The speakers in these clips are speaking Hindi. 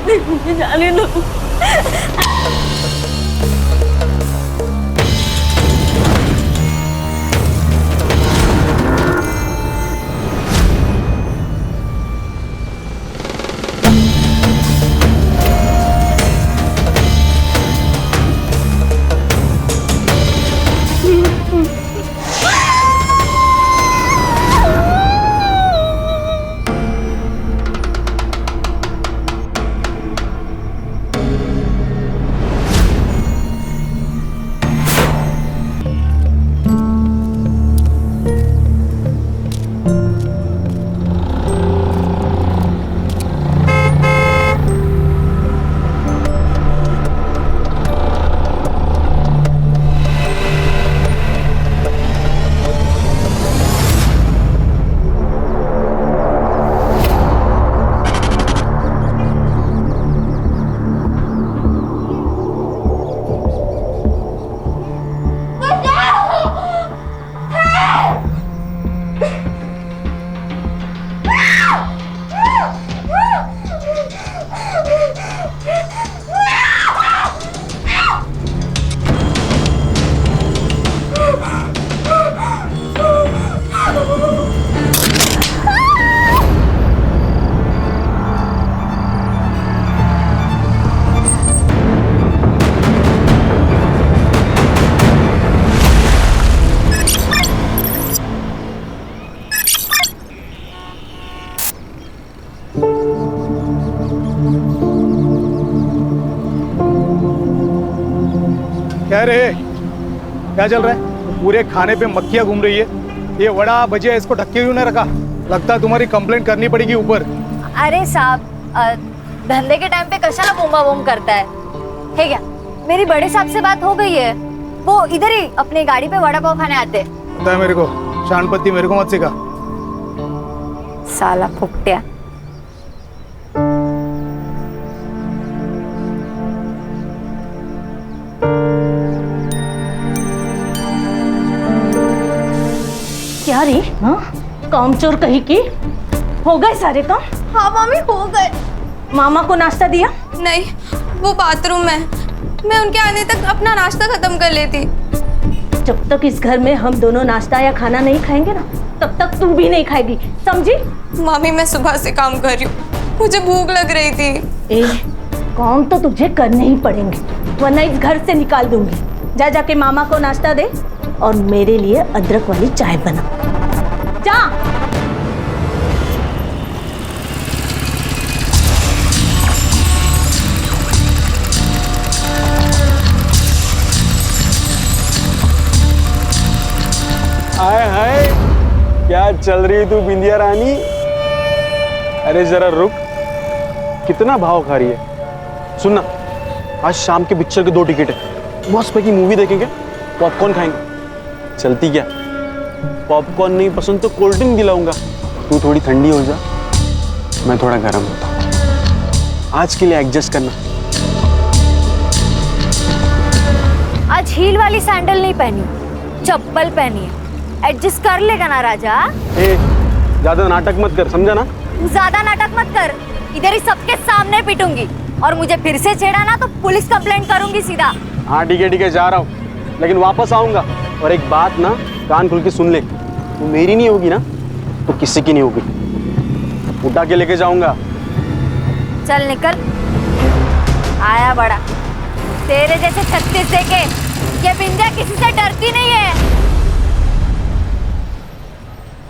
नहीं, मुझे जाने दो। क्या रे, क्या चल रहा है? पूरे खाने पे मक्खियां घूम रही है। ये वड़ा भजिया इसको ढक के क्यों नहीं रखा? लगता है तुम्हारी कंप्लेंट करनी पड़ेगी ऊपर। अरे साहब, धंधे के टाइम पे कशाला बूमा बूम करता है क्या? मेरी बड़े साहब से बात हो गई है, वो इधर ही अपनी गाड़ी पे वड़ा पाव खाने आते। पता है मेरे को, शानपत्ती मेरे को मत सिखा। साला फुकटिया। क्या रे? हाँ, कामचोर कहीं की। हो गए सारे काम? हाँ मम्मी, हो गए। मामा को नाश्ता दिया? नहीं, वो बाथरूम में। मैं उनके आने तक अपना नाश्ता खत्म कर लेती। जब तक इस घर में हम दोनों नाश्ता या खाना नहीं खाएंगे ना, तब तक तू भी नहीं खाएगी, समझी? मम्मी, मैं सुबह से काम कर रही हूँ, मुझे भूख लग रही थी। ए, काम तो तुझे करने ही पड़ेंगे, वरना इस घर से निकाल दूंगी। जा जाके मामा को नाश्ता दे और मेरे लिए अदरक वाली चाय बना। जा। हाय हाय, क्या चल रही तू बिंदिया रानी? अरे जरा रुक, कितना भाव खा रही है? सुनना, आज शाम के पिक्चर के 2 टिकट है, मस्त पैकी मूवी देखेंगे, पॉपकॉर्न खाएंगे। चलती क्या? पॉपकॉर्न नहीं पसंद तो कोल्ड ड्रिंक दिलाऊंगा। तू थोड़ी ठंडी हो जा, मैं थोड़ा गर्म होता हूँ। आज के लिए एडजस्ट करना। आज हील वाली सैंडल नहीं पहनी, चप्पल पहनी है। एडजस्ट कर लेगा ना राजा? ए, ज्यादा नाटक मत कर, समझा ना? ज्यादा नाटक मत कर, इधर ही सबके सामने पीटूंगी, और मुझे फिर से छेड़ा ना तो पुलिस कंप्लेंट करूंगी सीधा। हाँ ठीक है, जा रहा हूँ, लेकिन वापस आऊंगा। और एक बात ना, कान खुल के सुन ले, तू मेरी नहीं होगी ना तो किसी की नहीं होगी। उठा के लेके जाऊंगा। चल निकल। आया बड़ा, तेरे जैसे 36 देके ये बिंदिया किसी से डरती नहीं है।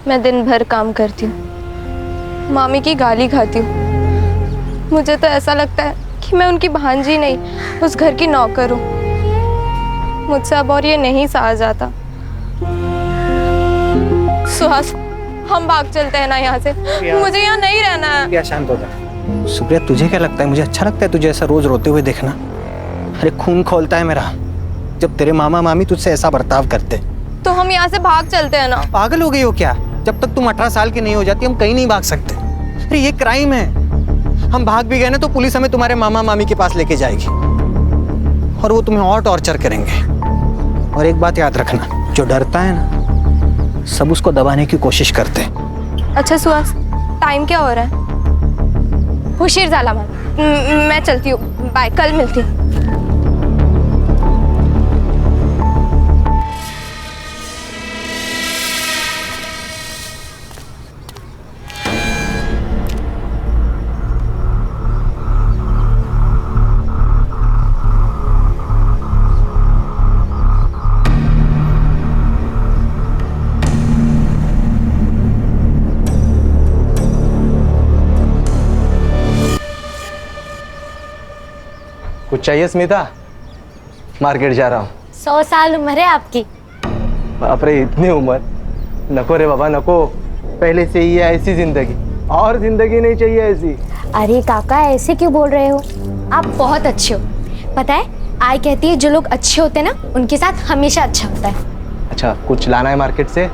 मैं दिन भर काम करती हूँ, मामी की गाली खाती हूँ। मुझे तो ऐसा लगता है कि मैं उनकी भांजी नहीं, उस घर की नौकर हूँ। मुझसे अब और ये नहीं सहा जाता। सुहास, हम भाग चलते हैं ना यहाँ से, मुझे यहाँ नहीं रहना है। क्या शांत हो जा। सुप्रिया, तुझे क्या लगता है मुझे अच्छा लगता है तुझे ऐसा रोज रोते हुए देखना? अरे खून खोलता है मेरा जब तेरे मामा मामी तुझसे ऐसा बर्ताव करते। तो हम यहाँ से भाग चलते हैं ना। पागल हो गई हो क्या? जब तक तुम 18 साल की नहीं हो जाती हम कहीं नहीं भाग सकते। अरे ये क्राइम है, हम भाग भी गए ना तो पुलिस हमें तुम्हारे मामा मामी के पास लेके जाएगी और वो तुम्हें और टॉर्चर करेंगे। और एक बात याद रखना, जो डरता है ना सब उसको दबाने की कोशिश करते हैं। अच्छा सुहास, टाइम क्या हो रहा है? उशीर झाला मला। मैं चलती हूँ, बाय, कल मिलती हूँ। कुछ चाहिए स्मिता? मार्केट जा रहा हूँ। 100 साल उम्र है आपकी। बाप रे, इतनी उम्र? नको रे बाबा नको, पहले से ही है ऐसी जिंदगी, और जिंदगी नहीं चाहिए ऐसी। अरे काका ऐसे क्यों बोल रहे हो? आप बहुत अच्छे हो। पता है आई कहती है जो लोग अच्छे होते हैं ना उनके साथ हमेशा अच्छा होता है। अच्छा, कुछ लाना है मार्केट से?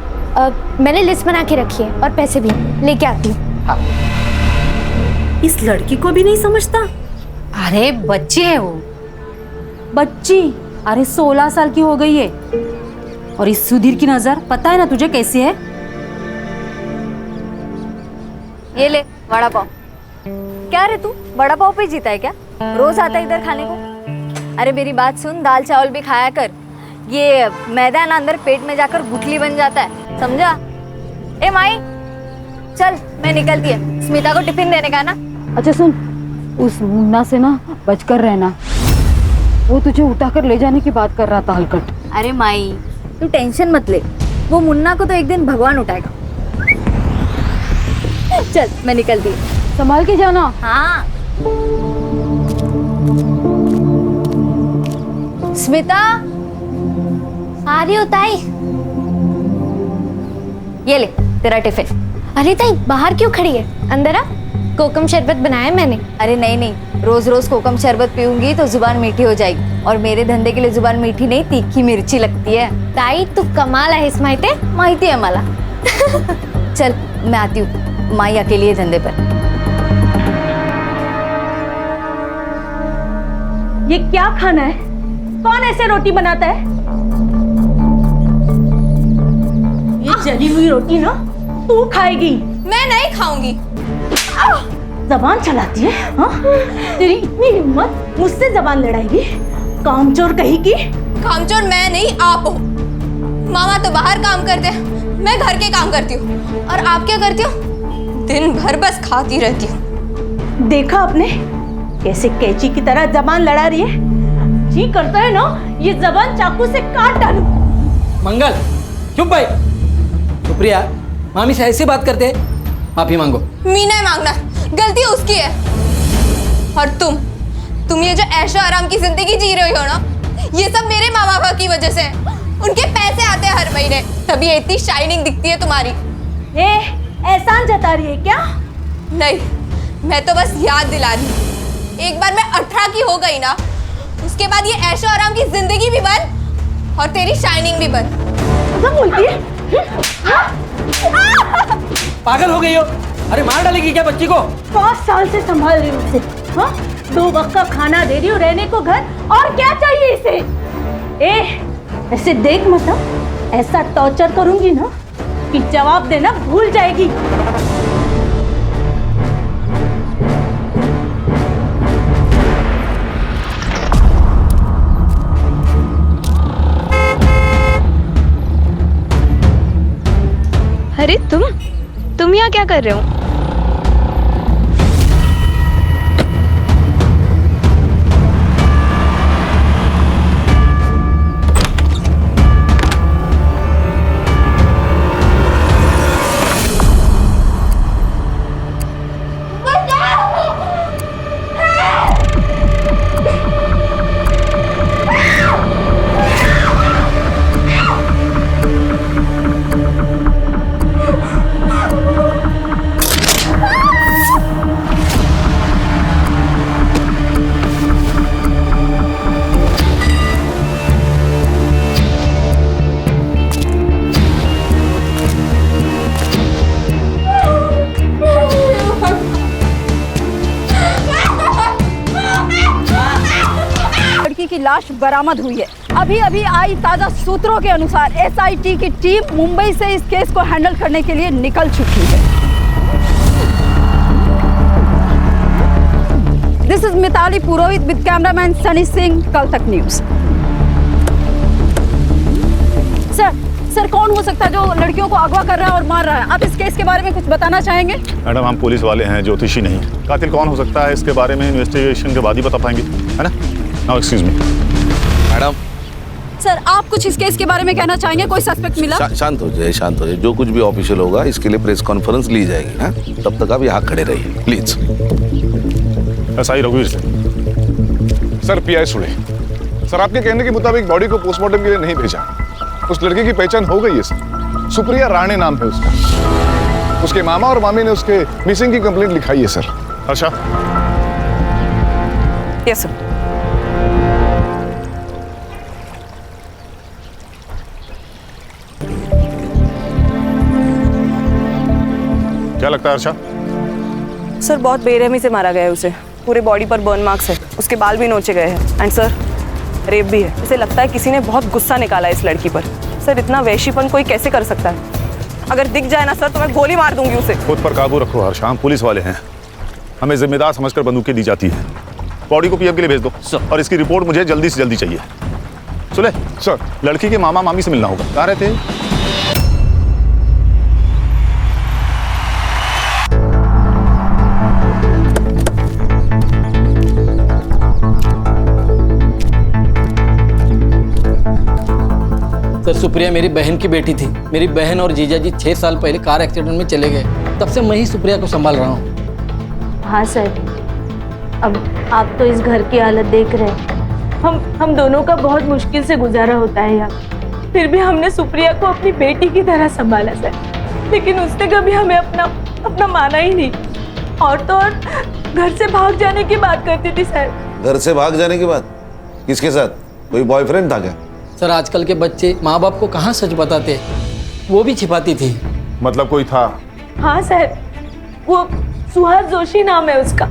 मैंने लिस्ट बना के रखी है और पैसे भी लेके आती हूँ। हाँ। इस लड़की को भी नहीं समझता। अरे बच्ची है वो। बच्ची? अरे 16 साल की हो गई है। और इस सुधीर की नजर पता है ना तुझे कैसी है? ये ले वड़ा पाव। क्या रे तू वड़ा पाव पे जीता है क्या? रोज आता है इधर खाने को? अरे मेरी बात सुन, दाल चावल भी खाया कर। ये मैदा ना अंदर पेट में जाकर गुठली बन जाता है, समझा? ए माई चल, मैं निकलती है, स्मिता को टिफिन देने का ना। अच्छा सुन, उस मुन्ना से ना बचकर रहना। वो तुझे उठाकर ले जाने की बात कर रहा था हलकट। अरे माई तू टेंशन मत ले, वो मुन्ना को तो एक दिन भगवान उठाएगा। चल मैं निकलती हूँ। संभाल के जाना। हाँ। स्मिता आ रही हो ताई? ये ले तेरा टिफिन। अरे ताई बाहर क्यों खड़ी है, अंदर आ। कोकम शरबत बनाया है मैंने। अरे नहीं नहीं, रोज रोज कोकम शरबत पीऊंगी तो जुबान मीठी हो जाएगी, और मेरे धंधे के लिए जुबान मीठी नहीं तीखी मिर्ची लगती है। ताई तू कमाल आहेस माहिती है मला। चल मैं आती हूँ, माई अकेली है धंधे पर। ये क्या खाना है? कौन ऐसे रोटी बनाता है? ये जली हुई रोटी ना तू खाएगी। मैं नहीं खाऊंगी। जबान चलाती है हाँ? तेरी इतनी हिम्मत, मुझसे जबान लड़ाएगी? कामचोर कहेगी। कामचोर मैं नहीं, आप हो। मामा तो बाहर काम करते हैं, मैं घर के काम करती हूँ। और आप क्या करती हो? दिन भर बस खाती रहती हूँ। देखा आपने कैसे कैची की तरह जबान लड़ा रही है? जी करता है ना ये जबान चाकू से काट डालूं। मंगल चुप भाई। सुप्रिया, मामी से ऐसे बात करते हैं? माफी मांगो। मीना है मांगना, गलती उसकी है। और तुम ये जो ऐशो आराम की जिंदगी जी रही हो ना, ये सब मेरे माँ बाप की वजह से। उनके पैसे आते हैं हर महीने, तभी ये इतनी शाइनिंग दिखती है तुम्हारी। एहसान जता रही है क्या? नहीं, मैं तो बस याद दिला रही हूँ। एक बार मैं 18 की हो गई ना, उसके बाद ये ऐशो आराम की जिंदगी भी बंद और तेरी शाइनिंग भी बंद। क्या बोलती है? पागल हो गई हो? अरे मार डालेगी क्या बच्ची को? 5 साल से संभाल रही हूँ उसे। हाँ? 2 वक्त का खाना दे रही हूँ, रहने को घर, और क्या चाहिए इसे? ऐसे देख मत, ऐसा टॉर्चर करूंगी ना कि जवाब देना भूल जाएगी। अरे तुम यहाँ क्या कर रहे हो? की लाश बरामद हुई है। अभी अभी आई ताजा सूत्रों के अनुसार एसआईटी की टीम मुंबई से इस केस को हैंडल करने के लिए निकल चुकी है। This is Mitali Purohit with cameraman Sunny Singh, Kal Tak news. Sir कौन हो सकता है जो लड़कियों को अगवा कर रहा है और मार रहा है? आप इस केस के बारे में कुछ बताना चाहेंगे? मैडम हम पुलिस वाले हैं, ज्योतिषी नहीं। कातिल कौन हो सकता है इसके बारे में इन्वेस्टिगेशन के बाद ही बता पाएंगे, है ना? Now excuse me madam. Sir आप कुछ इस केस के बारे में कहना चाहेंगे? कोई सस्पेक्ट मिला? शांत हो जाए, शांत हो जाए। जो कुछ भी ऑफिशियल होगा इसके लिए प्रेस कॉन्फ्रेंस ली जाएगी। हाँ, तब तक आप यहाँ खड़े रहिए प्लीज। ऐसा ही रघुवीर से। सर पीआई सुने, सर आपके कहने के मुताबिक बॉडी को पोस्टमार्टम के लिए नहीं भेजा। उस लड़के की पहचान हो गई है सर, सुप्रिया राणे नाम है उसका। उसके मामा और मामी ने उसके मिसिंग की कंप्लेंट लिखाई है सर। अच्छा, यस सर। क्या लगता है अर्षा? सर बहुत बेरहमी से मारा गया है उसे। पूरे बॉडी पर बर्न मार्क्स है, उसके बाल भी नोचे गए हैं एंड सर रेप भी है। इसे लगता है किसी ने बहुत गुस्सा निकाला है इस लड़की पर। सर इतना वैशीपन कोई कैसे कर सकता है? अगर दिख जाए ना सर तो मैं गोली मार दूंगी उसे। खुद पर काबू रखो हर्षा, हम पुलिस वाले हैं, हमें जिम्मेदार समझकर बंदूकें दी जाती हैं। बॉडी को पीएम के लिए भेज दो और इसकी रिपोर्ट मुझे जल्दी से जल्दी चाहिए। सुने सर, लड़की के मामा मामी से मिलना होगा। कहाँ रहते हैं? सर सुप्रिया मेरी बहन की बेटी थी। मेरी बहन और जीजा जी 6 साल पहले कार एक्सीडेंट में चले गए, तब से मैं ही सुप्रिया को संभाल रहा हूँ। हाँ सर, अब आप तो इस घर की हालत देख रहे हैं। हम दोनों का बहुत मुश्किल से गुजारा होता है यहाँ। फिर भी हमने सुप्रिया को अपनी बेटी की तरह संभाला सर, लेकिन उसने कभी हमें अपना माना ही नहीं। और तो और घर से भाग जाने की बात करती थी सर। घर से भाग जाने की बात? किसके साथ? कोई बॉयफ्रेंड था क्या? सर आजकल के बच्चे माँ बाप को कहाँ सच बताते, वो भी छिपाती थी। मतलब कोई था? हाँ सर, वो सुहास जोशी नाम है उसका,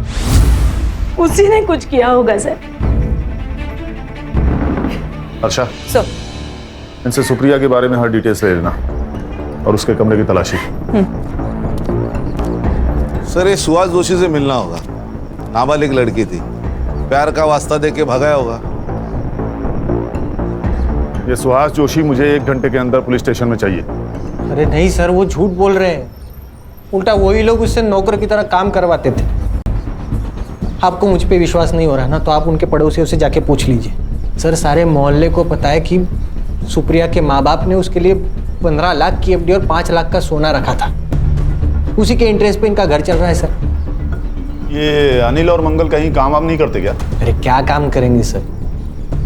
उसी ने कुछ किया होगा सर। अच्छा सर इनसे सुप्रिया के बारे में हर डिटेल्स ले लेना और उसके कमरे की तलाशी। सर ये सुहास जोशी से मिलना होगा। नाबालिग लड़की थी, प्यार का वास्ता देके भगाया होगा। ये सुहास जोशी मुझे 1 घंटे के अंदर पुलिस स्टेशन में चाहिए। अरे नहीं सर, वो झूठ बोल रहे हैं। उल्टा वही लोग उससे नौकर की तरह काम करवाते थे। आपको मुझ पे विश्वास नहीं हो रहा ना, तो आप उनके पड़ोसियों से जाके पूछ लीजिए। सर सारे मोहल्ले को पता है कि सुप्रिया के माँ बाप ने उसके लिए 15 लाख की एफडी और 5 लाख का सोना रखा था। उसी के इंटरेस्ट पे इनका घर चल रहा है सर। ये अनिल और मंगल कहीं काम वाम नहीं करते क्या? अरे क्या काम करेंगे सर,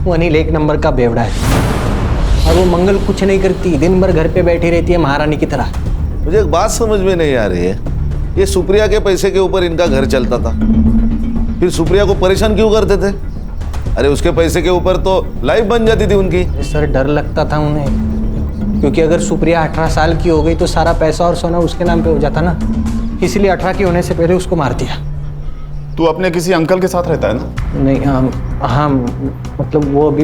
वो अनिल 1 नंबर का बेवड़ा है और वो मंगल कुछ नहीं करती, दिन भर घर पे बैठी रहती है महारानी की तरह। मुझे एक बात समझ में नहीं आ रही है, ये सुप्रिया के पैसे के ऊपर इनका घर चलता था, फिर सुप्रिया को परेशान क्यों करते थे? अरे उसके पैसे के ऊपर तो लाइफ बन जाती थी उनकी। सर डर लगता था उन्हें, क्योंकि अगर सुप्रिया 18 साल की हो गई तो सारा पैसा और सोना उसके नाम पे हो जाता ना, इसलिए 18 की होने से पहले उसको मार दिया। तू अपने किसी अंकल के साथ रहता है ना? नहीं हाँ मतलब वो अभी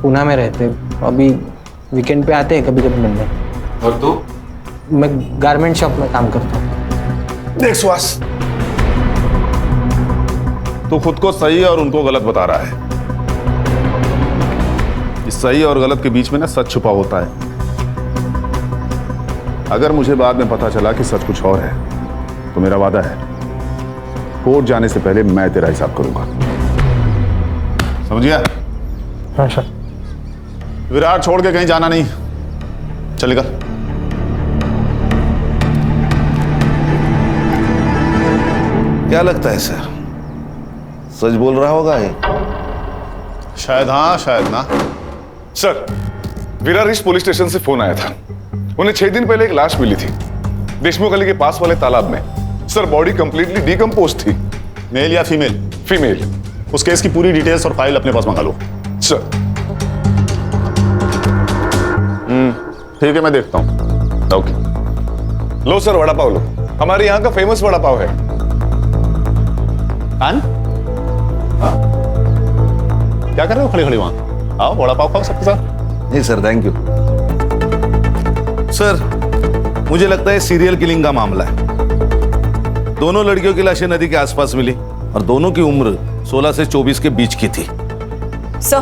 पूना में रहते, अभी वीकेंड पे आते हैं कभी कभी मिलने। और तू? मैं गारमेंट शॉप में काम करता हूँ। देख सुहास, तू खुद को सही और उनको गलत बता रहा है। इस सही और गलत के बीच में ना सच छुपा होता है। अगर मुझे बाद में पता चला कि सच कुछ और है तो मेरा वादा है कोर्ट जाने से पहले मैं तेरा हिसाब करूंगा, समझ गया? हाँ सर। विराट छोड़ के कहीं जाना नहीं, चल निकल। क्या लगता है सर, सच बोल रहा होगा ये? शायद हाँ शायद ना। Sir Virar east police station से फोन आया था। उन्हें 6 दिन पहले एक लाश मिली थी देशमुख गली के पास वाले तालाब में। सर बॉडी कंप्लीटली डिकम्पोज थी। मेल या फीमेल? फीमेल। उस केस की पूरी डिटेल्स और फाइल अपने पास मंगा लो। सर ठीक है मैं देखता हूँ। ओके। लो सर वड़ा पाव लो, हमारे यहाँ का फेमस वड़ा पाव है। क्या कर रहे हो खड़े खड़े वहां? आओ वड़ा पाव खाओ सबके साथ। नहीं सर थैंक यू। सर मुझे लगता है सीरियल किलिंग का मामला है। दोनों लड़कियों की लाशें नदी के आसपास मिली, और दोनों की उम्र 16 से 24 के बीच की थी। सर,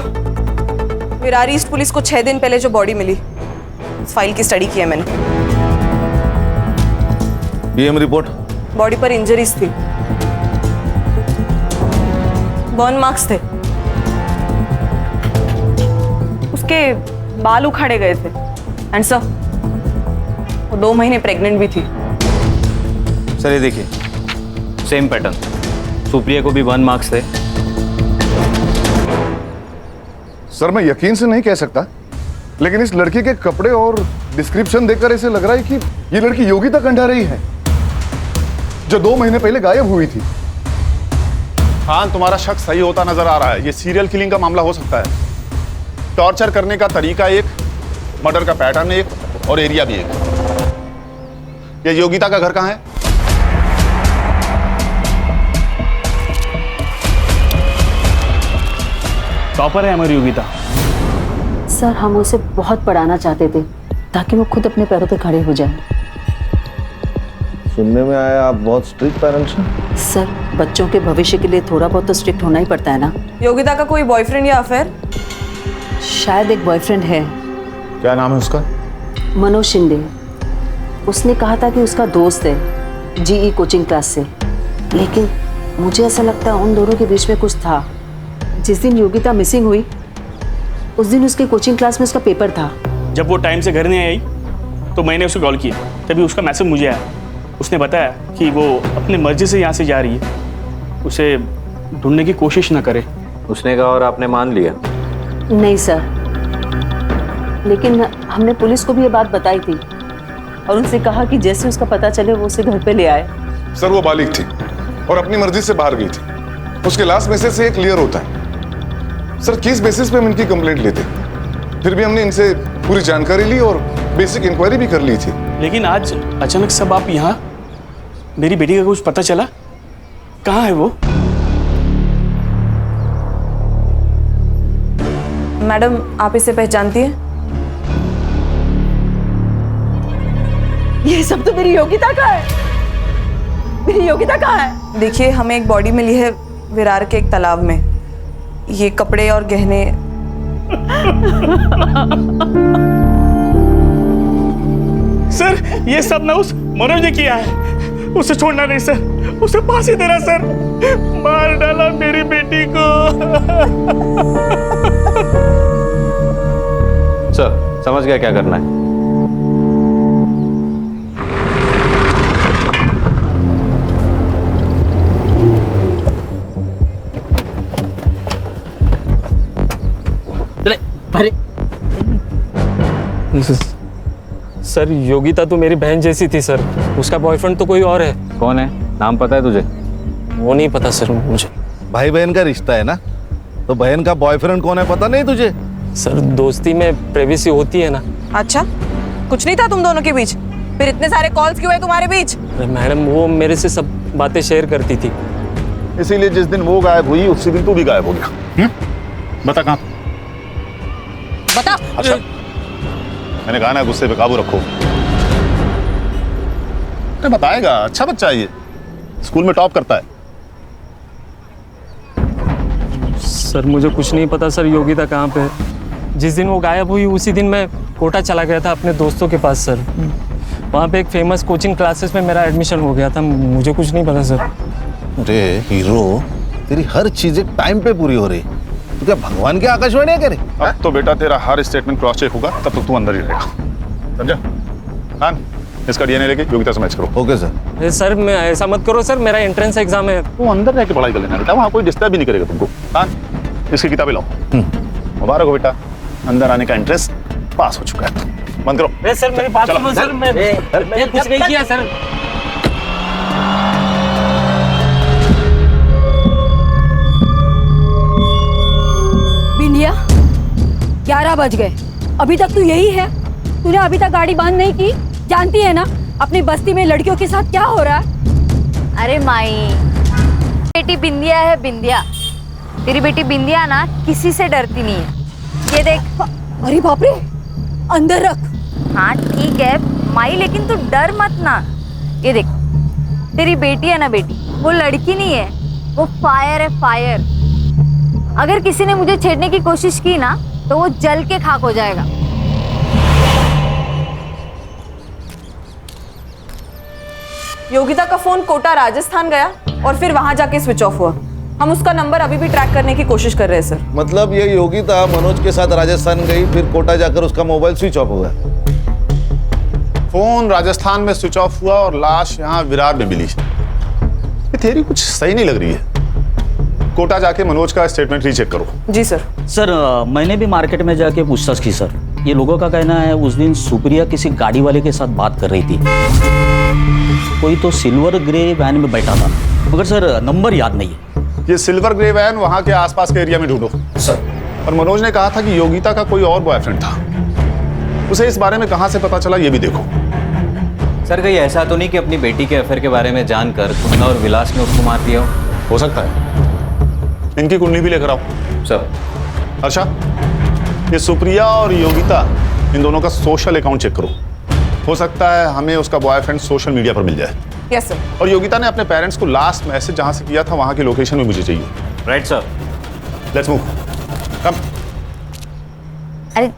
विरार ईस्ट पुलिस को 6 दिन पहले जो बॉडी मिली, उस फाइल की स्टडी की है मैंने। PM report? बॉडी पर इंजरीज थी, बर्न मार्क्स थे, उसके बाल उखाड़े गए थे, एंड सर वो 2 महीने प्रेग्नेंट भी थी। सर ये देखिए, सेम पैटर्न, सुप्रिया को भी 1 मार्क्स थे। सर मैं यकीन से नहीं कह सकता, लेकिन इस लड़की के कपड़े और डिस्क्रिप्शन देखकर ऐसे लग रहा है कि ये लड़की योगिता कंडारी है, जो 2 महीने पहले गायब हुई थी। खान, तुम्हारा शक सही होता नजर आ रहा है। ये सीरियल किलिंग का मामला हो सकता है। टॉर्चर करने का तरीका एक, मर्डर का पैटर्न एक, और एरिया भी एक। ये योगिता का घर कहाँ है? टॉपर है हमारी योगिता। सर हम उसे बहुत पढ़ाना चाहते थे ताकि वो खुद अपने पैरों पे खड़े हो जाए। सुनने में आया आप बहुत स्ट्रिक्ट पेरेंट्स हैं। सर बच्चों के भविष्य के लिए थोड़ा बहुत तो स्ट्रिक्ट होना ही पड़ता है ना। योगिता का कोई बॉयफ्रेंड या अफेयर? शायद एक बॉयफ्रेंड है। क्या नाम है उसका? मनोज शिंदे। उसने कहा था कि उसका दोस्त है जीई कोचिंग क्लास से, लेकिन मुझे ऐसा लगता है उन दोनों के बीच में कुछ था। जिस दिन योगिता मिसिंग हुई उस दिन उसके कोचिंग क्लास में उसका पेपर था। जब वो टाइम से घर नहीं आई तो मैंने उसे कॉल किया, तभी उसका मैसेज मुझे आया। उसने बताया कि वो अपने मर्जी से यहाँ से जा रही है, उसे ढूंढने की कोशिश ना करे। उसने कहा और आपने मान लिया? नहीं सर, लेकिन हमने पुलिस को भी ये बात बताई थी और उनसे कहा कि जैसे उसका पता चले वो उसे घर पे ले आए। सर वो बालिग थी और अपनी मर्जी से बाहर गई थी। उसके लास्ट मैसेज से ये क्लियर होता है। सर किस बेसिस पे हम इनकी कंप्लेंट लेते, फिर भी हमने इनसे पूरी जानकारी ली और बेसिक इंक्वायरी भी कर ली थी। लेकिन आज अचानक सब आप यहाँ, मेरी बेटी का कुछ पता चला? कहाँ है वो? मैडम आप इसे पहचानती हैं? ये सब तो मेरी योगिता का है। मेरी योगिता कहाँ है? देखिए, हमें एक बॉडी मिली है विरार के एक तालाब में। ये कपड़े और गहने सर ये सब ना उस मनोज ने किया है। उसे छोड़ना नहीं सर, उसे फांसी देना सर। मार डाला मेरी बेटी को। सर समझ गया क्या करना है। सर योगिता तो मेरी बहन जैसी थी सर, उसका बॉयफ्रेंड तो कोई और है। कौन है? नाम पता है तुझे? वो नहीं पता सर मुझे। भाई बहन का रिश्ता है ना, तो बहन का बॉयफ्रेंड कौन है पता नहीं तुझे? सर दोस्ती में प्राइवेसी होती है ना। अच्छा, कुछ नहीं था तुम दोनों के बीच? फिर इतने सारे कॉल्स क्यों है तुम्हारे बीच? मैडम वो मेरे से सब बातें शेयर करती थी, इसीलिए जिस दिन वो गायब हुई उसी दिन तू भी गायब हो गया। बता कहाँ? बता। अच्छा, मैंने कहा ना गुस्से पे काबू रखो। अरे बताएगा, अच्छा बच्चा है ये, स्कूल में टॉप करता है। सर मुझे कुछ नहीं पता सर योगिता कहाँ पे है। जिस दिन वो गायब हुई उसी दिन मैं कोटा चला गया था अपने दोस्तों के पास सर। वहाँ पे एक फेमस कोचिंग क्लासेस में मेरा एडमिशन हो गया था। मुझे कुछ नहीं पता सर। अरे हीरो, तेरी हर चीज टाइम पे पूरी हो रही। तो क्या भगवान की आकाशवाणी है क्या रे? अब तो बेटा तेरा हर स्टेटमेंट क्रॉस चेक होगा, तब तक तू अंदर ही रहेगा, समझा? खान, इसका डीएनए लेके योगिता से मैच करो। Okay sir. सर मैं ऐसा मत करो सर, मेरा एंट्रेंस एग्जाम है। तू अंदर रह के पढ़ाई कर लेना बेटा, वहाँ कोई डिस्टर्ब भी नहीं करेगा तुमको। खान, इसकी किताबें लाओ। मुबारक हो बेटा, अंदर आने का इंटरेस्ट पास हो चुका है। बंद करो। सर मेरी बात सुनो सर, मैं कुछ नहीं किया सर। बिंदिया, 11 बज गए, अभी तक तू यही है? तूने अभी तक गाड़ी बंद नहीं की? जानती है ना अपनी बस्ती में लड़कियों के साथ क्या हो रहा है? अरे माई, बेटी बिंदिया है बिंदिया। तेरी बेटी बिंदिया ना किसी से डरती नहीं है। ये देख। अरे बाप रे, अंदर रख। हाँ ठीक है माई, लेकिन तू डर मत ना। ये देख, तेरी बेटी है ना बेटी, वो लड़की नहीं है, वो फायर है, फायर। अगर किसी ने मुझे छेड़ने की कोशिश की ना तो वो जल के खाक हो जाएगा। योगिता का फोन कोटा राजस्थान गया और फिर वहां जाके स्विच ऑफ हुआ। हम उसका नंबर अभी भी ट्रैक करने की कोशिश कर रहे हैं सर। मतलब ये योगिता मनोज के साथ राजस्थान गई, फिर कोटा जाकर उसका मोबाइल स्विच ऑफ हो गया। फोन राजस्थान में स्विच ऑफ हुआ और लाश यहाँ विरार में मिली। ये थ्योरी कुछ सही नहीं लग रही है। कोटा जाके मनोज का स्टेटमेंट रीचेक करो। जी सर। सर मैंने भी मार्केट में जाके पूछताछ की सर। ये लोगों का कहना है उस दिन सुप्रिया किसी गाड़ी वाले के साथ बात कर रही थी। कोई तो सिल्वर ग्रे वैन में बैठा था, मगर सर नंबर याद नहीं है। ये सिल्वर ग्रे वैन वहां के आसपास के एरिया में ढूंढो सर। और मनोज ने कहा था कि योगिता का कोई और बॉयफ्रेंड था। उसे इस बारे में कहां से पता चला ये भी देखो। सर कहीं ऐसा तो नहीं कि अपनी बेटी के अफेयर के बारे में जानकर तुमने और विलास ने उसको मार दिया हो सकता है। इनकी कुंडली भी लेकर आओ सर। अच्छा, ये सुप्रिया और योगिता इन दोनों का सोशल अकाउंट चेक करो। हो सकता है हमें उसका बॉयफ्रेंड सोशल मीडिया पर मिल जाए। Yes sir. और योगिता ने अपने पेरेंट्स को लास्ट मैसेज जहां से किया था वहां की लोकेशन भी मुझे चाहिए। Right sir. Let's move. Come. अरे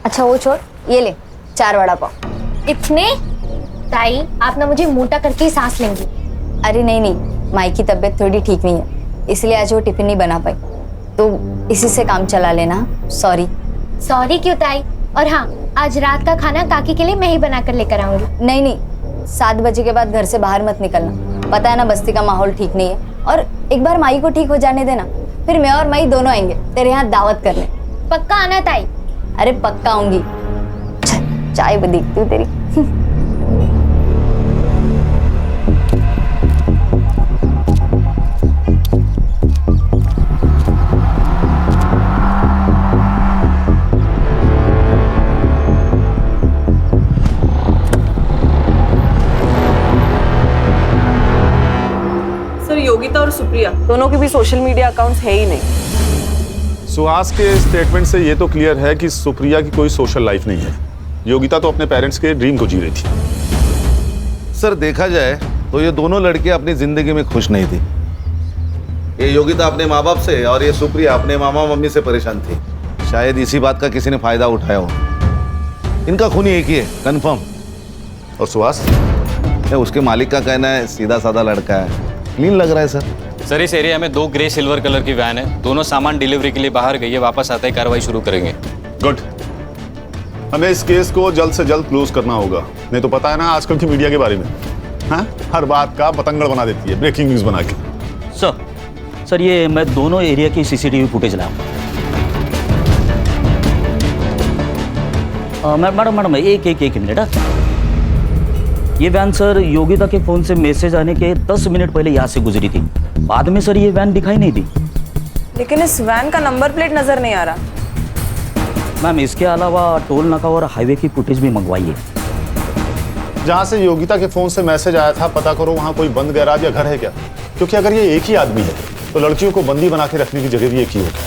अच्छा वो छोड़, ये ले 4 वड़ा पाव। इतने? ताई आप ना मुझे मोटा करके ही सांस लेंगी। अरे नहीं नहीं, माई की तबीयत थोड़ी ठीक नहीं है, इसलिए आज वो टिफिन नहीं बना पाई, तो इसी से काम चला लेना। सॉरी। सॉरी क्यों ताई? और हाँ, आज रात का खाना काकी के लिए मैं ही बना कर लेकर आऊंगी। नहीं नहीं, 7 बजे के बाद घर से बाहर मत निकलना। पता है ना बस्ती का माहौल ठीक नहीं है, और एक बार माई को ठीक हो जाने देना, फिर मैं और माई दोनों आएंगे तेरे यहाँ दावत करने। पक्का आना ताई? अरे पक्का आऊंगी। चाय भी देखती हूँ तेरी। सर योगिता और सुप्रिया दोनों के भी सोशल मीडिया अकाउंट्स है ही नहीं। सुहास के स्टेटमेंट से ये तो क्लियर है कि सुप्रिया की कोई सोशल लाइफ नहीं है। योगिता तो अपने पेरेंट्स के ड्रीम को जी रही थी। सर देखा जाए तो ये दोनों लड़कियां अपनी जिंदगी में खुश नहीं थी। ये योगिता अपने माँ बाप से और ये सुप्रिया अपने मामा मम्मी से परेशान थी। शायद इसी बात का किसी ने फायदा उठाया हो। इनका खून एक ही है, कंफर्म। और सुहास? उसके मालिक का कहना है सीधा साधा लड़का है, क्लीन लग रहा है सर। सर इस एरिया में 2 ग्रे सिल्वर कलर की वैन है, दोनों सामान डिलीवरी के लिए बाहर गई है, वापस आते ही कार्रवाई शुरू करेंगे। गुड। हमें इस केस को जल्द से जल्द क्लोज करना होगा, नहीं तो पता है ना आजकल की मीडिया के बारे में, हाँ? हर बात का पतंगड़ बना देती है, ब्रेकिंग न्यूज बना के। सर ये मैं दोनों एरिया की सीसीटीवी फुटेज लाऊंगा। मैडम एक मिनट। ये वैन सर योगिता के फोन से मैसेज आने के 10 मिनट पहले यहाँ से गुजरी थी। बाद में सर ये वैन दिखाई नहीं दी। लेकिन इस वैन का नंबर प्लेट नजर नहीं आ रहा। मैम इसके अलावा टोल नाका और हाईवे की फुटेज भी मंगवाइए। जहाँ से योगिता के फोन से मैसेज आया था पता करो वहाँ कोई बंद गैराज या घर है क्या, क्योंकि अगर ये एक ही आदमी है तो लड़कियों को बंदी बना के रखने की जगह भी एक ही होगी।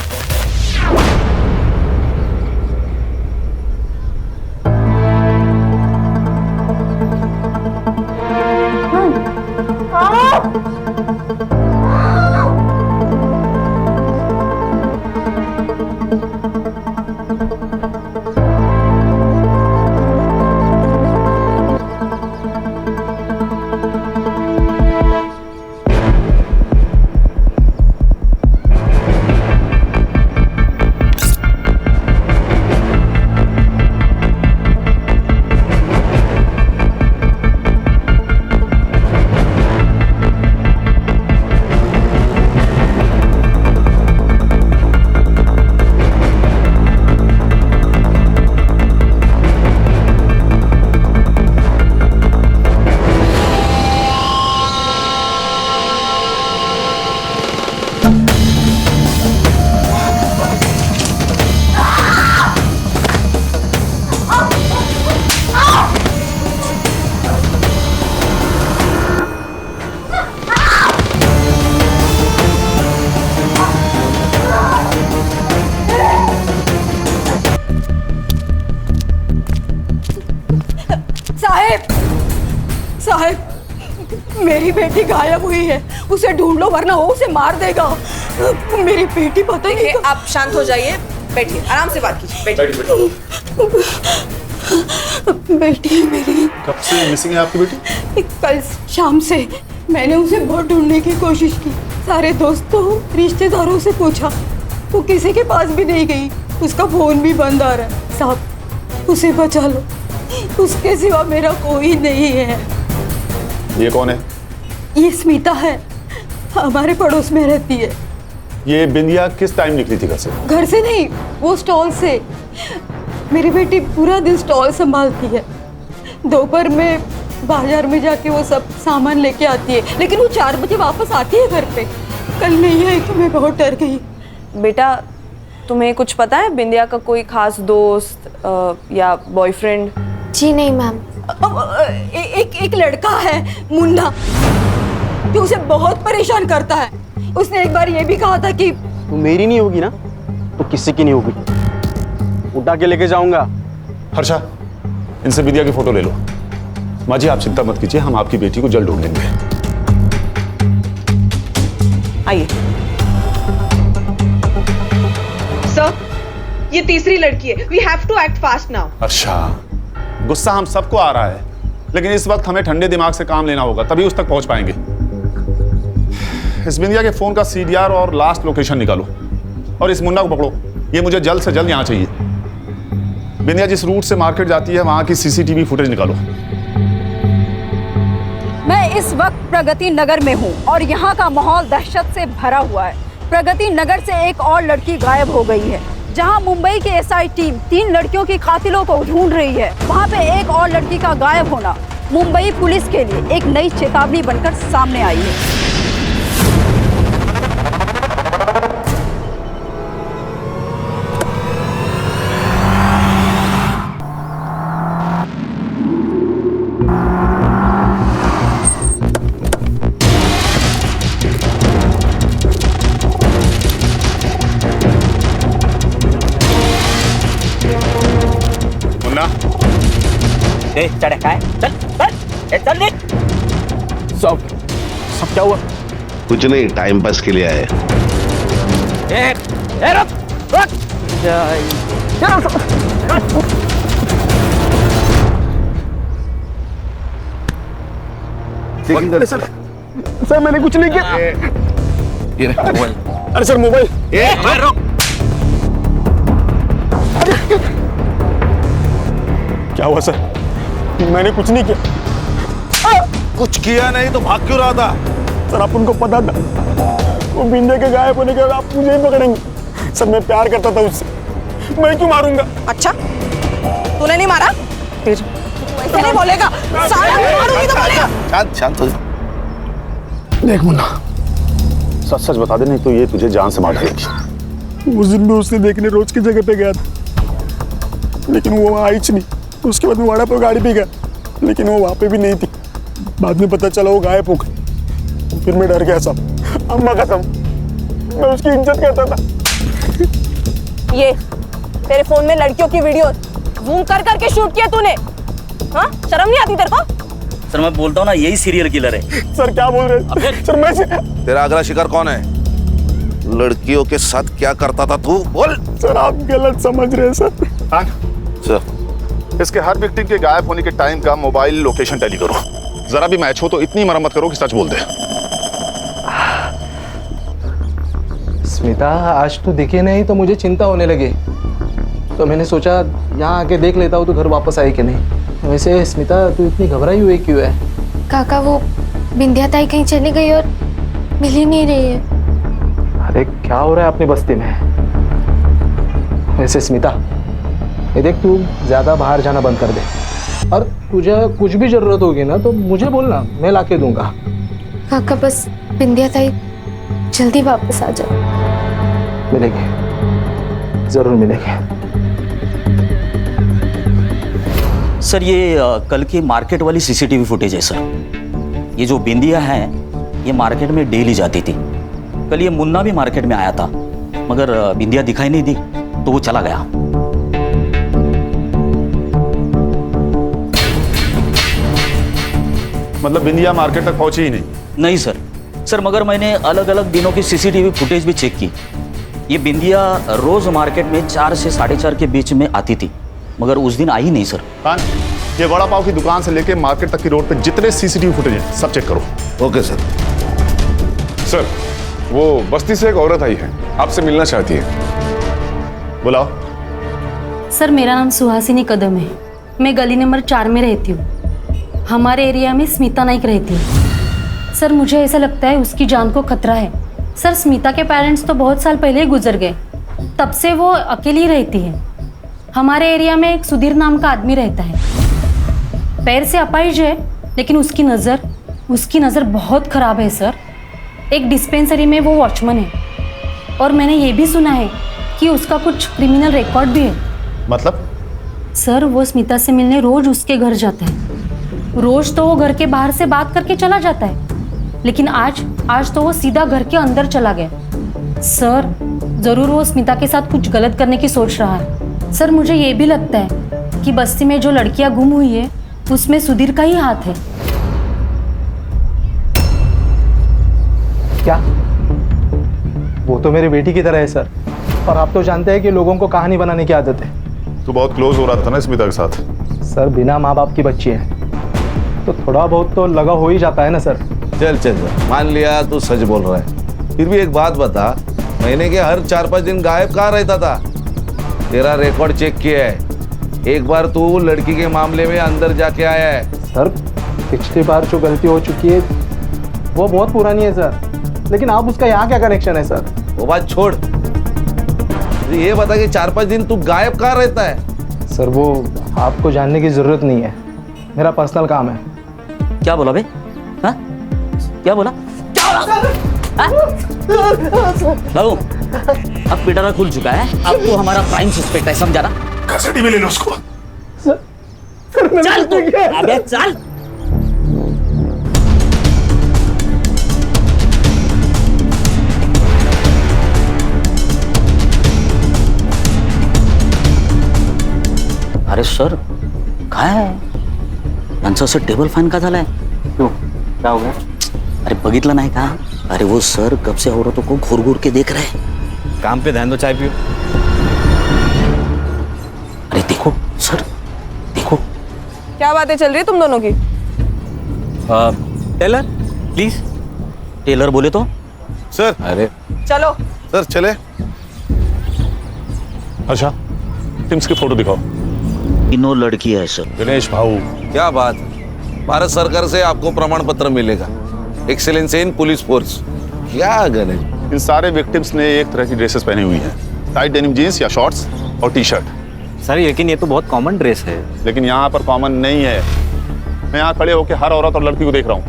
मेरी बेटी गायब हुई है, उसे ढूंढ लो वरना वो उसे मार देगा। मेरी बेटी पता ही नहीं। आप शांत हो जाइए, बैठिए, आराम से बात कीजिए, बैठिए। बेटी मेरी कब से मिसिंग है आपकी बेटी? कल शाम से मैंने उसे बहुत ढूंढने की कोशिश की, सारे दोस्तों रिश्तेदारों से पूछा, वो किसी के पास भी नहीं गई, उसका फोन भी बंद आ रहा है। साहब उसे बचा लो, उसके सिवा मेरा कोई नहीं है। ये कौन है? ये स्मिता है, हमारे पड़ोस में रहती है। ये बिंदिया किस टाइम निकली थी घर से? घर से नहीं, वो स्टॉल से। मेरी बेटी पूरा दिन स्टॉल संभालती है, दोपहर में बाजार में जाके वो सब सामान लेके आती है, लेकिन वो 4 बजे वापस आती है घर पे। कल नहीं आई तो मैं बहुत डर गई। बेटा तुम्हें कुछ पता है बिंदिया का कोई खास दोस्त या बॉयफ्रेंड? जी नहीं मैम। एक लड़का है मुन्ना, जो उसे बहुत परेशान करता है। उसने एक बार ये भी कहा था कि तू मेरी नहीं होगी ना तो किसी की नहीं होगी, उठा के लेके जाऊंगा। हर्षा, इनसे बिंदिया की फोटो ले लो। माँ जी आप चिंता मत कीजिए, हम आपकी बेटी को जल्द ढूंढ लेंगे। आइए सर, ये तीसरी लड़की है। We have to act fast now. Harsha, गुस्सा हम सबको आ रहा है, लेकिन इस वक्त हमें ठंडे दिमाग से काम लेना होगा, तभी उस तक पहुंच पाएंगे। इस बिंदिया के फोन का CDR और लास्ट लोकेशन निकालो और इस मुन्ना को पकड़ो। ये मुझे जल्द से जल्द यहाँ चाहिए। बिंदिया जिस रूट से मार्केट जाती है वहां की CCTV फुटेज निकालो। मैं इस वक्त प्रगति नगर में हूँ और यहाँ का माहौल दहशत से भरा हुआ है। प्रगति नगर से एक और लड़की गायब हो गई है, जहाँ मुंबई की SI टीम 3 लड़कियों की कातिलों को ढूंढ रही है। वहाँ पे एक और लड़की का गायब होना मुंबई पुलिस के लिए एक नई चेतावनी बनकर सामने आई है। चढ़ का है, चल चल चल सब क्या हुआ? कुछ नहीं, टाइम पास के लिए आए। सर मैंने कुछ नहीं किया। अरे सर मोबाइल। क्या हुआ सर? मैंने कुछ नहीं किया। कुछ किया नहीं तो भाग क्यों रहा था? सर आप उनको पता था वो बिंदे के गायब होने के बाद आप मुझे ही पकड़ेंगे। सर मैं प्यार करता था उससे, मैं क्यों मारूंगा? अच्छा तूने नहीं मारा? फिर ऐसे नहीं बोलेगा, साला मारूंगी तो बोलेगा। शांत शांत हो जा। देख मुन्ना, सच सच बता दे, नहीं तो ये तुझे जान से मार डालेगी। उस दिन भी उसने देखने रोज की जगह पे गया था, लेकिन वो वहाँ आई नहीं। उसके बाद मैं वाड़ा पर गाड़ी पे गया, लेकिन वो वहाँ पे भी नहीं थी। बाद में पता चला वो गायब हो गई। फिर मैं डर गया साहब, अम्मा कसम मैं उसकी इज्जत करता था। ये तेरे फोन में लड़कियों की वीडियो जूम कर करके शूट किया तूने? हाँ शर्म नहीं आती तेरे को? सर मैं बोलता हूँ ना, यही सीरियल किलर है। सर क्या बोल रहे हैं? सर मैं तेरा अगला शिकार कौन है? लड़कियों के साथ क्या करता था तू? बोल। सर आप गलत समझ रहे हैं सर। हाँ सर, इसके हर विक्टिम के गायब होने के टाइम का मोबाइल लोकेशन टैली करो। जरा भी मैच हो तो इतनी मरम्मत करो कि सच बोल दे। स्मिता आज तो दिखे नहीं तो मुझे चिंता होने लगी, तो मैंने सोचा यहाँ आके देख लेता हूँ तो घर वापस आई कि नहीं। वैसे स्मिता तू इतनी घबराई हुई क्यों है? काका वो बिंदिया ताई कहीं चली गई और मिल ही नहीं रही है। अरे क्या हो रहा है अपनी बस्ती में? वैसे स्मिता ये देख, तू ज्यादा बाहर जाना बंद कर दे, और तुझे कुछ भी जरूरत होगी ना तो मुझे बोलना, मैं लाके दूंगा। काका बस बिंदिया ताई जल्दी वापस आ जाओ। मिलेंगे, जरूर मिलेंगे। सर ये कल की मार्केट वाली CCTV फुटेज है सर। ये जो बिंदिया है ये मार्केट में डेली जाती थी। कल ये मुन्ना भी मार्केट में आया था, मगर बिंदिया दिखाई नहीं दी तो वो चला गया। मतलब बिंदिया मार्केट तक पहुंची ही नहीं? नहीं सर। सर मगर मैंने अलग अलग दिनों की सीसीटीवी फुटेज भी चेक की। ये बिंदिया रोज मार्केट में 4 से 4:30 के बीच में आती थी, मगर उस दिन आई नहीं सर। खान, ये वड़ा पाव की दुकान से लेके मार्केट तक की रोड पे जितने सीसीटीवी फुटेज हैं सब चेक करो। Okay sir. सर वो बस्ती से एक औरत आई है, आपसे मिलना चाहती है। बुलाओ। सर मेरा नाम सुहासिनी कदम है, मैं गली नंबर 4 में रहती हूँ। हमारे एरिया में स्मिता नाइक रहती है। सर मुझे ऐसा लगता है उसकी जान को खतरा है। सर स्मिता के पेरेंट्स तो बहुत साल पहले ही गुजर गए, तब से वो अकेली रहती है। हमारे एरिया में एक सुधीर नाम का आदमी रहता है, पैर से अपाहिज है, लेकिन उसकी नज़र बहुत ख़राब है सर। एक डिस्पेंसरी में वो वॉचमैन है और मैंने ये भी सुना है कि उसका कुछ क्रिमिनल रिकॉर्ड भी है। मतलब? सर वो स्मिता से मिलने रोज उसके घर जाता है। रोज तो वो घर के बाहर से बात करके चला जाता है, लेकिन आज तो वो सीधा घर के अंदर चला गया। सर ज़रूर वो स्मिता के साथ कुछ गलत करने की सोच रहा है। सर मुझे ये भी लगता है कि बस्ती में जो लड़कियां गुम हुई है उसमें सुधीर का ही हाथ है। क्या? वो तो मेरी बेटी की तरह है सर, और आप तो जानते हैं कि लोगों को कहानी बनाने की आदत है। तू बहुत क्लोज हो रहा था ना स्मिता के साथ? सर बिना माँ बाप की बच्ची है तो थोड़ा बहुत तो लगा हो ही जाता है ना सर। चल मान लिया तू सच बोल रहा है, फिर भी एक बात बता, महीने के हर 4-5 दिन गायब कहाँ रहता था? तेरा रिकॉर्ड चेक किया है, एक बार तू लड़की के मामले में अंदर जाके आया है। सर पिछली बार जो गलती हो चुकी है वो बहुत पुरानी है सर, लेकिन आप उसका यहाँ क्या कनेक्शन है सर? वो बात छोड़, ये बता कि 4-5 दिन तू गायब कहाँ रहता है? सर वो आपको जानने की जरूरत नहीं है, मेरा पर्सनल काम है। क्या बोला बे? हाँ? क्या बोला? बाबू अब पिटारा खुल चुका है, अब तो हमारा प्राइम सस्पेक्ट है, समझा ना? कस्टडी में ले लो उसको। चल तू, अबे चल। अरे सर काय यांचं असं टेबल फॅन का झालाय? क्यों क्या हो गया? अरे बघितलं नाही का? अरे वो सर कब से औरतों को घूर घूर के देख रहे हैं। काम पे ध्यान दो, चाय पियो। अरे देखो सर, देखो। क्या बातें चल रही है तुम दोनों की? Taylor please. टेलर बोले तो? सर। अरे चलो सर चले। अच्छा टिम्स की फोटो दिखाओ। तीनों लड़की है सर। गणेश भाऊ क्या बात, भारत सरकार से आपको प्रमाण पत्र मिलेगा, एक्सेलेंस इन पुलिस फोर्स। क्या गणेश, इन सारे विक्टिम्स ने एक तरह की ड्रेसेस पहनी हुई हैं, टाइट डेनिम जीन्स या शॉर्ट्स और टी शर्ट। सर लेकिन ये तो बहुत कॉमन ड्रेस है। लेकिन यहाँ पर कॉमन नहीं है। मैं यहाँ खड़े होकर हर औरत और लड़की को देख रहा हूँ,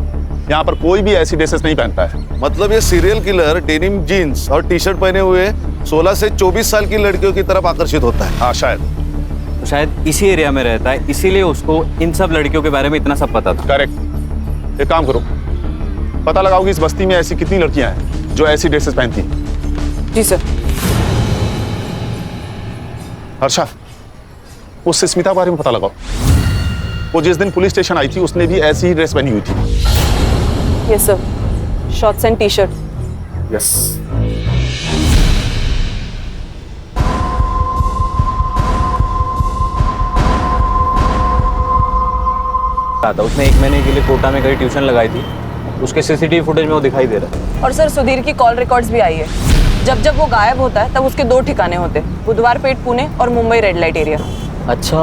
यहाँ पर कोई भी ऐसी ड्रेसेस नहीं पहनता है। मतलब ये सीरियल किलर डेनिम जीन्स और टी शर्ट पहने हुए 16 से 24 साल की लड़कियों की तरफ आकर्षित होता है। हाँ शायद। तो शायद इसी एरिया में रहता है, इसीलिए उसको इन सब लड़कियों के बारे में इतना सब पता था। करेक्ट। एक काम करो, पता लगाओ कि इस बस्ती में ऐसी कितनी लड़कियां हैं जो ऐसी ड्रेसेस पहनती हैं। जी सर। हर्षा, उससे स्मिता के बारे में पता लगाओ। वो जिस दिन पुलिस स्टेशन आई थी उसने भी ऐसी ही ड्रेस पहनी हुई थी। Yes sir, shorts and T shirt. Yes. उसने 1 महीने के लिए कोटा में कहीं ट्यूशन लगाई थी, उसके सीसीटीवी फुटेज में वो दिखाई दे रहा है। और सर सुधीर की कॉल रिकॉर्ड्स भी आई है। जब जब वो गायब होता है तब उसके 2 ठिकाने होते हैं, बुधवार पेट पुणे और मुंबई रेड लाइट एरिया। अच्छा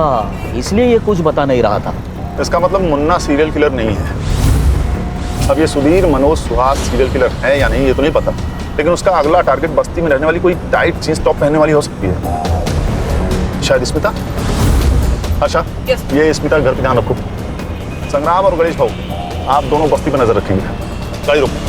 इसलिए ये कुछ बता नहीं रहा था। इसका मतलब मुन्ना सीरियल किलर नहीं है। अब ये सुधीर मनोज सुहास सीरियल किलर है या नहीं ये तो नहीं पता, लेकिन उसका अगला टारगेट बस्ती में रहने वाली कोई टाइट जींस टॉप पहनने वाली हो सकती है। शायद स्मिता। अच्छा ये स्मिता के घर पे ध्यान रखो। संग्राम और गणेश भाऊ आप दोनों बस्ती पर नजर रखेंगे। गाड़ी रोको।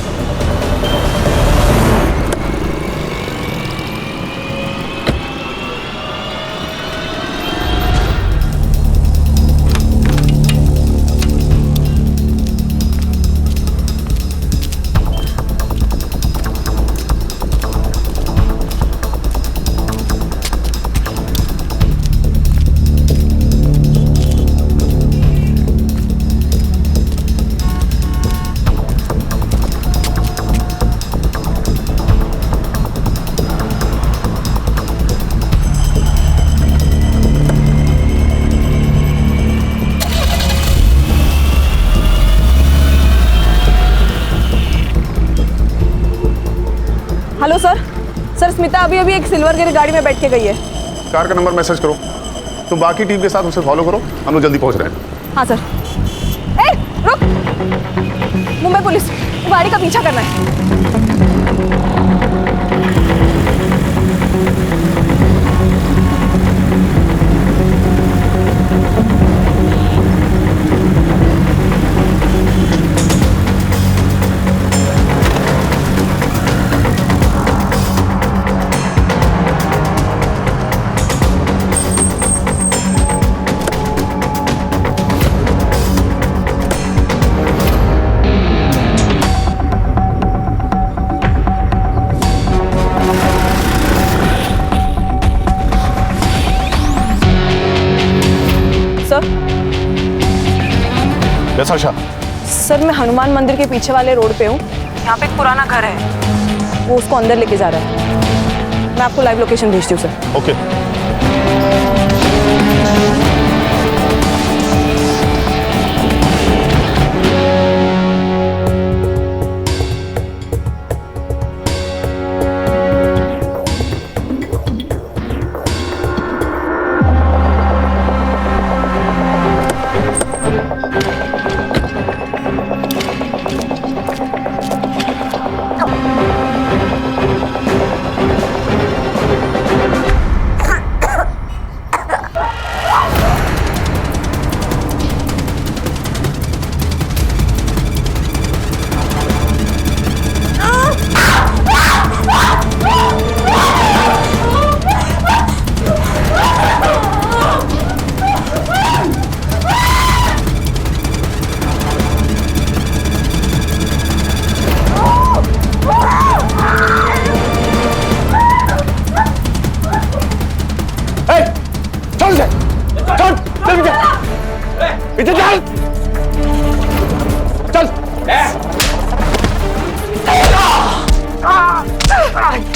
Hello sir. सर स्मिता अभी अभी एक सिल्वर ग्रे गाड़ी में बैठ के गई है। कार का नंबर मैसेज करो, तुम बाकी टीम के साथ उसे फॉलो करो, हम लोग जल्दी पहुंच रहे हैं। हाँ सर। ए रुक, मुंबई पुलिस, गाड़ी का पीछा करना है। यस आशा। सर मैं हनुमान मंदिर के पीछे वाले रोड पे हूँ। यहाँ पे एक पुराना घर है, वो उसको अंदर लेके जा रहा है। मैं आपको लाइव लोकेशन भेजती हूँ सर। ओके।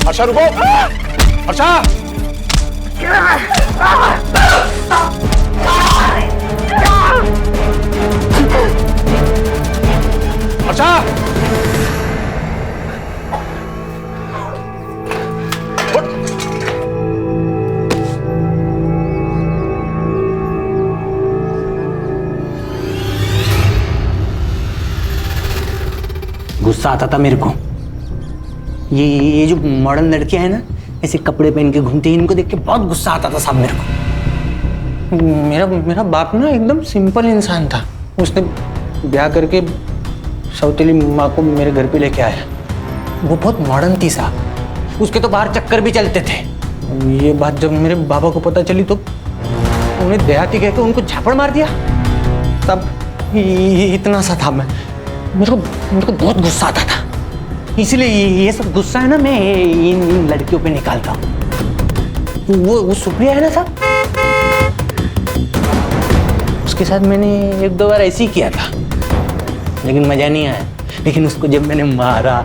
हर्षा रुको, हर्षा। हर्षा। गुस्सा आता था मेरे को। ये जो मॉडर्न लड़कियां हैं ना, ऐसे कपड़े पहन के घूमती हैं, इनको देख के बहुत गुस्सा आता था साहब मेरे को। मेरा बाप ना एकदम सिंपल इंसान था। उसने ब्याह करके सौतेली माँ को मेरे घर पे लेके आया। वो बहुत मॉडर्न थी साहब, उसके तो बाहर चक्कर भी चलते थे। ये बात जब मेरे बाबा को पता चली तो उन्हें देहाती कहकर उनको झापड़ मार दिया। तब इतना सा था मैं, मेरे को बहुत गुस्सा आता था। इसलिए ये सब गुस्सा है ना मैं इन लड़कियों पे निकालता हूँ। वो सुप्रिया है ना साहब, उसके साथ मैंने एक दो बार ऐसे ही किया था, लेकिन मजा नहीं आया। लेकिन उसको जब मैंने मारा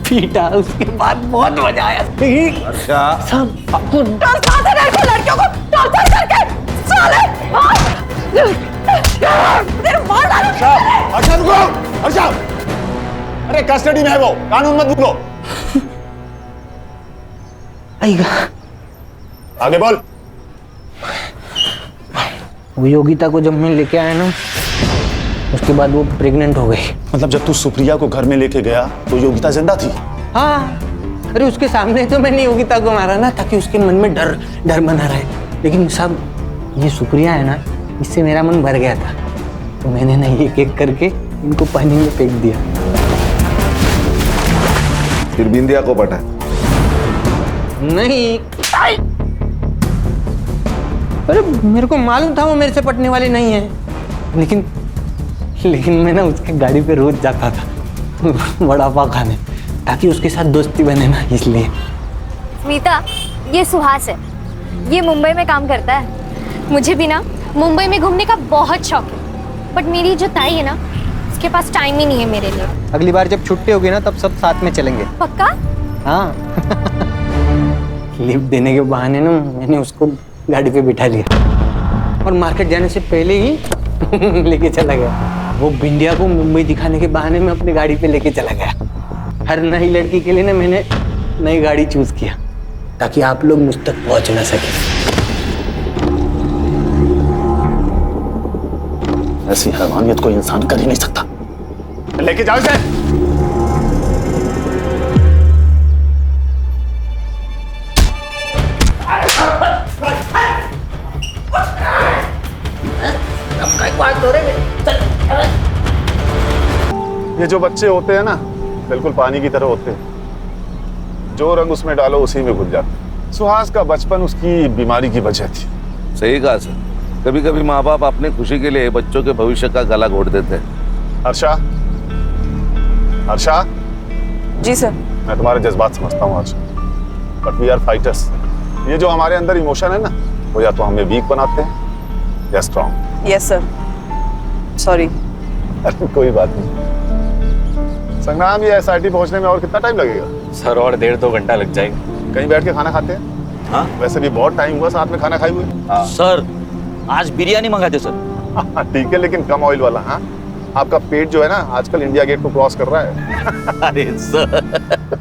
पीटा, उसके बाद बहुत मजा आया। अच्छा सब लड़कियों को टॉर्चर करके साले मार डालो। हर्षा रुको, हर्षा। अरे कस्टडी में है वो, कानून मत भूलो। आएगा। आगे बोल। वो योगिता को जब मैं लेके आया ना, उसके बाद वो प्रेग्नेंट हो गई। मतलब जब तू सुप्रिया को घर में लेके गया तो योगिता जिंदा थी? हाँ, अरे उसके सामने तो मैंने योगिता को मारा ना, ताकि उसके मन में डर बना रहे। लेकिन साहब ये सुप्रिया है ना, इससे मेरा मन भर गया था, तो मैंने ना एक एक करके इनको पानी में फेंक दिया। फिर बिंदिया को पटा? नहीं, अरे मेरे को मालूम था वो मेरे से पटने वाली नहीं है, लेकिन मैं ना उसकी गाड़ी पे रोज जाता था वड़ा पाव खाने, ताकि उसके साथ दोस्ती बने ना, इसलिए। स्मिता, ये सुहास है, ये मुंबई में काम करता है। मुझे भी ना मुंबई में घूमने का बहुत शौक है, बट मेरी जो ताई है ना, उसके पास टाइम ही नहीं है मेरे लिए। अगली बार जब छुट्टी होगी ना, तब सब साथ में चलेंगे। पक्का? हाँ। लिफ्ट देने के बहाने ना मैंने उसको गाड़ी पे बिठा लिया और मार्केट जाने से पहले ही लेके चला गया। वो बिंदिया को मुंबई दिखाने के बहाने में अपनी गाड़ी पे लेके चला गया। हर नई लड़की के लिए ना मैंने नई गाड़ी चूज किया ताकि आप लोग मुझ तक पहुंच ना सके। ऐसी हैवानियत कोई इंसान कर ही नहीं सकता। लेके जाओ इसे। ये जो बच्चे होते हैं ना, बिल्कुल पानी की तरह होते हैं, जो रंग उसमें डालो उसी में घुल जाते। सुहास का बचपन उसकी बीमारी की वजह थी। सही कहा सर, कभी कभी माँ बाप अपने खुशी के लिए बच्चों के भविष्य का गला घोट देते हैं। हर्षा, हर्षा। जी सर। मैं तुम्हारे जज्बात समझता हूँ आज, बट वी आर फाइटर्स। ये जो हमारे अंदर इमोशन है ना, वो या तो हमें वीक बनाते हैं या स्ट्रॉन्ग। Yes sir, sorry. कोई बात नहीं। संग्राम, ये एसआईटी पहुंचने में और कितना टाइम लगेगा? सर और 1.5-2 घंटा लग जाएगा। कहीं बैठ के खाना खाते हैं? हाँ, वैसे भी बहुत टाइम हुआ साथ में खाना खाए हुए। सर आज बिरयानी मंगाते सर। ठीक है, लेकिन कम ऑयल वाला। हाँ, आपका पेट जो है ना आजकल इंडिया गेट को क्रॉस कर रहा है। अरे सर